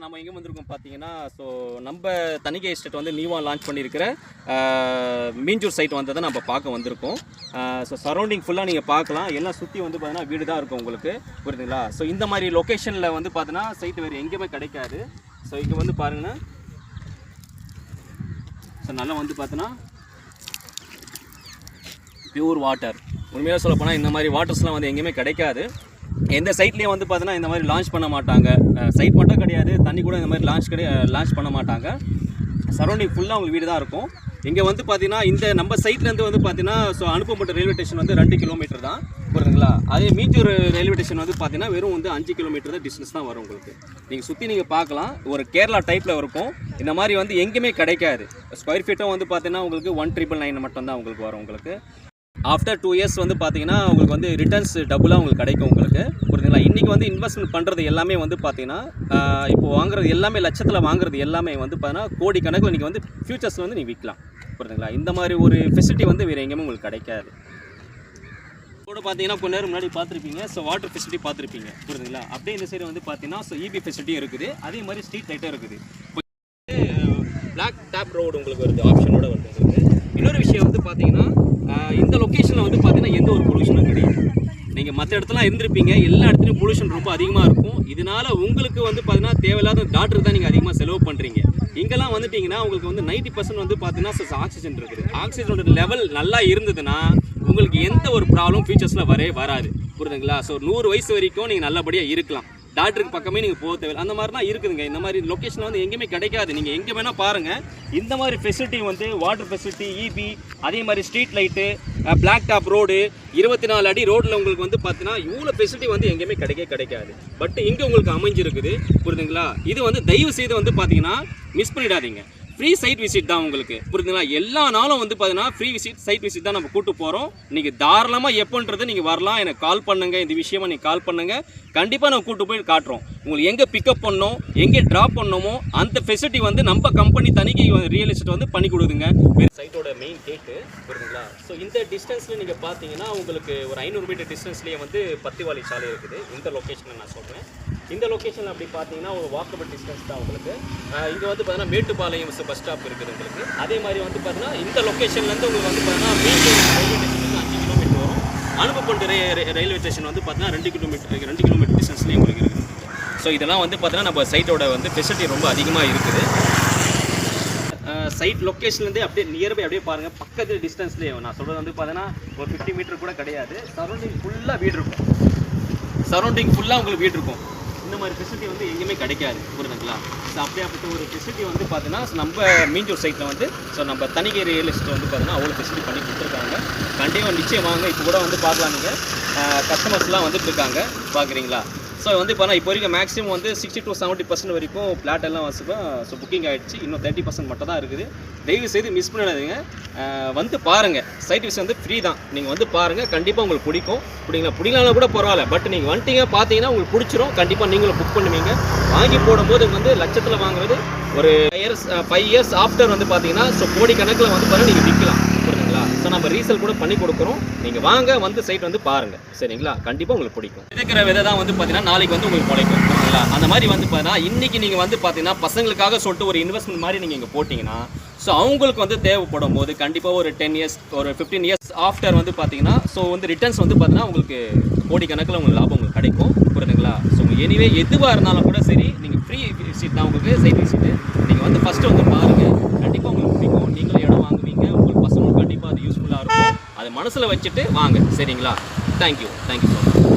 நம்ம எங்கே வந்திருக்கோம் பார்த்தீங்கன்னா, ஸோ நம்ம தணிகை எஸ்டேட் வந்து நியூவாக லான்ச் பண்ணியிருக்கிற மீஞ்சூர் சைட் வந்ததை நம்ம பார்க்க வந்திருக்கோம். ஸோ சரௌண்டிங் ஃபுல்லாக நீங்கள் பார்க்கலாம். எல்லாம் சுற்றி வந்து பார்த்தீங்கன்னா வீடு தான் இருக்கும் உங்களுக்கு, புரியுதுங்களா? ஸோ இந்த மாதிரி லொக்கேஷனில் வந்து பார்த்தீங்கன்னா சைட் வேறு எங்கேயுமே கிடைக்காது. ஸோ இங்கே வந்து பாருங்கன்னா, ஸோ நல்லா வந்து பார்த்தீங்கன்னா பியூர் வாட்டர். உண்மையாக சொல்ல போனால் இந்த மாதிரி வாட்டர்ஸ்லாம் வந்து எங்கேயுமே கிடைக்காது. எந்த சைட்லேயும் வந்து பார்த்தீங்கன்னா இந்த மாதிரி லான்ச் பண்ண மாட்டாங்க. சைட் மட்டும் கிடையாது, தண்ணி கூட இந்த மாதிரி லான்ச் பண்ண மாட்டாங்க. சரௌண்டிங் ஃபுல்லாக உங்களுக்கு வீடு தான் இருக்கும். இங்கே வந்து பார்த்தீங்கன்னா இந்த நம்ம சைட்லேருந்து வந்து பார்த்தீங்கன்னா ஸோ அனுப்பப்பட்ட ரயில்வே ஸ்டேஷன் வந்து 2 கிலோமீட்டர் தான், புரியுதுங்களா? அதே மீஞ்சூர் ரயில்வே ஸ்டேஷன் வந்து பார்த்தீங்கன்னா வெறும் வந்து 5 கிலோமீட்டர் தான் டிஸ்டன்ஸ் தான் வரும் உங்களுக்கு. நீங்கள் சுற்றி நீங்கள் பார்க்கலாம், ஒரு கேரளா டைப்பில் இருக்கும். இந்த மாதிரி வந்து எங்கேயுமே கிடைக்காது. ஸ்கொயர் ஃபீட்டும் வந்து பார்த்தீங்கன்னா உங்களுக்கு 1999 மட்டும் தான் உங்களுக்கு வரும் உங்களுக்கு. ஆஃப்டர் 2 இயர்ஸ் வந்து பார்த்தீங்கன்னா உங்களுக்கு வந்து ரிட்டர்ன்ஸ் டபுளாக உங்களுக்கு கிடைக்கும் உங்களுக்கு, புரியுதுங்களா? இன்றைக்கி வந்து இன்வெஸ்ட்மெண்ட் பண்ணுறது எல்லாமே வந்து பார்த்தீங்கன்னா இப்போ வாங்குறது எல்லாமே லட்சத்தில் வாங்குறது எல்லாமே வந்து பார்த்தீங்கன்னா கோடி கணக்கில் நீங்கள் வந்து ஃபியூச்சர்ஸில் வந்து நீங்கள் விற்கலாம், புரியுதுங்களா? இந்த மாதிரி ஒரு ஃபெசிலிட்டி வந்து வேறு எங்கேயுமே உங்களுக்கு கிடைக்காது. கூட பார்த்தீங்கன்னா கொஞ்ச நேரம் முன்னாடி பார்த்துருப்பீங்க, ஸோ வாட்டர் ஃபெசிலிட்டி பார்த்துருப்பீங்க, புரியுதுங்களா? அப்படியே இந்த சைடு வந்து பார்த்தீங்கன்னா ஸோ இபி ஃபெசிலிட்டியும் இருக்குது, அதே மாதிரி ஸ்ட்ரீட் லைட்டும் இருக்குது. பிளாக் டேப் ரோடு உங்களுக்கு வருது, ஆப்ஷனோட வருது உங்களுக்கு. இன்னொரு விஷயம் வந்து பார்த்தீங்கன்னா இந்த லொக்கேஷனில் வந்து பார்த்தீங்கன்னா எந்த ஒரு பொல்யூஷனும் கிடையாது. நீங்கள் மற்ற இடத்துலாம் இருந்திருப்பீங்க, எல்லா இடத்துலையும் பொல்யூஷன் ரொம்ப அதிகமாக இருக்கும். இதனால் உங்களுக்கு வந்து பார்த்தீங்கன்னா தேவையில்லாத டாக்டர் தான் நீங்கள் அதிகமாக செலவு பண்ணுறீங்க. இங்கெல்லாம் வந்துட்டிங்கன்னா உங்களுக்கு வந்து 90% வந்து பார்த்தீங்கன்னா ஆக்சிஜன் இருக்குது. ஆக்சிஜனோட லெவல் நல்லா இருந்ததுன்னா உங்களுக்கு எந்த ஒரு ப்ராப்ளம் ஃபியூச்சர்ஸில் வராது, புரியுதுங்களா? ஸோ 100 வயசு வரைக்கும் நீங்கள் நல்லபடியாக இருக்கலாம். டாக்டருக்கு பக்கமே நீங்கள் போக தேவை அந்த மாதிரிலாம் இருக்குதுங்க. இந்த மாதிரி லொக்கேஷன் வந்து எங்கேயுமே கிடைக்காது. நீங்கள் எங்கே வேணால் பாருங்கள், இந்த மாதிரி ஃபெசிலிட்டி வந்து வாட்டர் ஃபெசிலிட்டி, இபி, அதே மாதிரி street light, black top road, 24 அடி ரோட்டில் உங்களுக்கு வந்து பார்த்தீங்கன்னா இவ்வளோ ஃபெசிலிட்டி வந்து எங்கேயுமே கிடைக்காது. பட் இங்கே உங்களுக்கு அமைஞ்சிருக்குது, புரியுதுங்களா? இது வந்து தயவு செய்து வந்து பார்த்தீங்கன்னா மிஸ் பண்ணிடாதீங்க. ஃப்ரீ சைட் விசிட் தான் உங்களுக்கு, புரியுதுங்களா? எல்லா நாளும் வந்து பார்த்தீங்கன்னா ஃப்ரீ சைட் விசிட் தான் நம்ம கூட்டு போகிறோம். நீங்கள் தாராளமாக எப்போன்றது நீங்கள் வரலாம், எனக்கு கால் பண்ணுங்கள். இந்த விஷயமா நீங்கள் கால் பண்ணுங்கள், கண்டிப்பாக நம்ம கூட்டு போய் காட்டுறோம். உங்களுக்கு எங்கே பிக்கப் பண்ணோம், எங்கே ட்ராப் பண்ணோமோ அந்த ஃபெசிலிட்டி வந்து நம்ம கம்பெனி தணிகை ரியல் எஸ்டேட் வந்து பண்ணி கொடுக்குதுங்க. சைட்டோட மெயின் கேட்டு, புரியுதுங்களா? ஸோ இந்த டிஸ்டன்ஸில் நீங்கள் பார்த்தீங்கன்னா உங்களுக்கு ஒரு 500 மீட்டர் டிஸ்டன்ஸ்லேயே வந்து பத்திவாளி சாலை இருக்குது. இந்த லொக்கேஷனில் நான் சொல்கிறேன். இந்த லொக்கேஷனில் அப்படி பார்த்தீங்கன்னா ஒரு வாக்கபிள் டிஸ்டன்ஸ் தான் உங்களுக்கு. இது வந்து பார்த்தீங்கன்னா மேட்டுப்பாளையம் பஸ் ஸ்டாப் இருக்குது உங்களுக்கு. அதே மாதிரி வந்து பார்த்தீங்கன்னா இந்த லொக்கேஷன்லேருந்து உங்களுக்கு வந்து பார்த்தீங்கன்னா மீஞ்சூர் ரயில்வே ஸ்டேஷன் 5 கிலோமீட்டர் வரும். அனுப்பப்பட்ட ரயில்வே ஸ்டேஷன் வந்து பார்த்தீங்கன்னா 2 கிலோமீட்டர் டிஸ்டன்ஸ்லேயே உங்களுக்கு இருக்குது. ஸோ இதெல்லாம் வந்து பார்த்தீங்கன்னா நம்ம சைட்டோட வந்து ஃபெசிலிட்டி ரொம்ப அதிகமாக இருக்குது. சைட் லொக்கேஷன்லேருந்தே அப்படியே நியர்பை அப்படியே பாருங்கள், பக்கத்து டிஸ்டன்ஸ்லேயே. நான் சொல்கிறது வந்து பார்த்தீங்கன்னா ஒரு 50 மீட்டர் கூட கிடையாது. சரௌண்டிங் ஃபுல்லாக வீடு இருக்கும். சரௌண்டிங் ஃபுல்லாக உங்களுக்கு வீடு இருக்கும். இந்த மாதிரி ஃபெசிலிட்டி வந்து எங்கேயுமே கிடைக்காது, புரியுதுங்களா? ஸோ அப்படியாப்பட்ட ஒரு ஃபெசிலிட்டி வந்து பார்த்தீங்கன்னா நம்ம மீஞ்சூர் சைட்டில் வந்து ஸோ நம்ம தணிகை ரியல் எஸ்டேட் வந்து பார்த்தீங்கன்னா அவ்வளோ ஃபெசிலிட்டி பண்ணி கொடுத்துருக்காங்க. கண்டிப்பாக நிச்சயம் வாங்க. இப்போ கூட வந்து பார்க்கலாம், நீங்கள் கஸ்டமர்ஸ்லாம் வந்துட்டு இருக்காங்க, பார்க்குறீங்களா? ஸோ வந்து இப்போ இப்போ வரைக்கும் மேக்ஸிமம் வந்து 60 to 70% வரைக்கும் பிளாட் எல்லாம் வசதியாக ஸோ புக்கிங் ஆகிடுச்சு. இன்னும் 30% மட்டும் தான் இருக்குது. தயவு செய்து மிஸ் பண்ணிடாதீங்க, வந்து பாருங்கள். சைட் விசிட் வந்து ஃப்ரீ தான். நீங்கள் வந்து பாருங்கள், கண்டிப்பாக உங்களுக்கு பிடிக்கும். பிடிக்கலாம் கூட பரவாயில்ல, பட் நீங்கள் வந்துட்டீங்க பார்த்தீங்கன்னா உங்களுக்கு பிடிச்சிரும். கண்டிப்பாக நீங்களும் புக் பண்ணுவீங்க. வாங்கி போடும்போது வந்து லட்சத்தில் வாங்குறது ஒரு 5 இயர்ஸ் ஆஃப்டர் வந்து பார்த்தீங்கன்னா ஸோ கோடி கணக்கில் வந்து பாருங்கள் நீங்கள் விற்கலாம், புரியுதுங்களா? ஸோ நம்ம ரீசேல் கூட பண்ணி கொடுக்குறோம். நீங்கள் வாங்க, வந்து சைட் வந்து பாருங்கள், சரிங்களா? கண்டிப்பாக உங்களுக்கு பிடிக்கும். இருக்கிற விதை தான் வந்து பார்த்தீங்கன்னா நாளைக்கு வந்து உங்களுக்கு பிடிக்கும், புரியுதுங்களா? அந்த மாதிரி வந்து பார்த்தீங்கன்னா இன்றைக்கி நீங்கள் வந்து பார்த்தீங்கன்னா பசங்களுக்காக சொல்லிட்டு ஒரு இன்வெஸ்ட்மெண்ட் மாதிரி நீங்கள் இங்கே போட்டிங்கன்னா ஸோ அவங்களுக்கு வந்து தேவைப்படும் போது கண்டிப்பாக ஒரு 10 இயர்ஸ் ஒரு 15 இயர்ஸ் ஆஃப்டர் வந்து பார்த்தீங்கன்னா ஸோ வந்து ரிட்டர்ன்ஸ் வந்து பார்த்தீங்கன்னா உங்களுக்கு கோடிக்கணக்கில் உங்களுக்கு லாபம் உங்களுக்கு கிடைக்கும், புரியுதுங்களா? ஸோ எனிவே எதுவாக இருந்தாலும் கூட சரி, நீங்கள் ஃப்ரீ விசிட் தான் உங்களுக்கு சைட் விசிட்டு. நீங்கள் வந்து ஃபஸ்ட்டு வந்து பாருங்கள், கண்டிப்பாக உங்களுக்கு பிடிக்கும். நீங்களும் இடம் வாங்குவீங்க, உங்களுக்கு பசங்களுக்கு கண்டிப்பாக அது யூஸ்ஃபுல்லாக இருக்கும். அதை மனசில் வச்சுட்டு வாங்க, சரிங்களா? Thank you so much.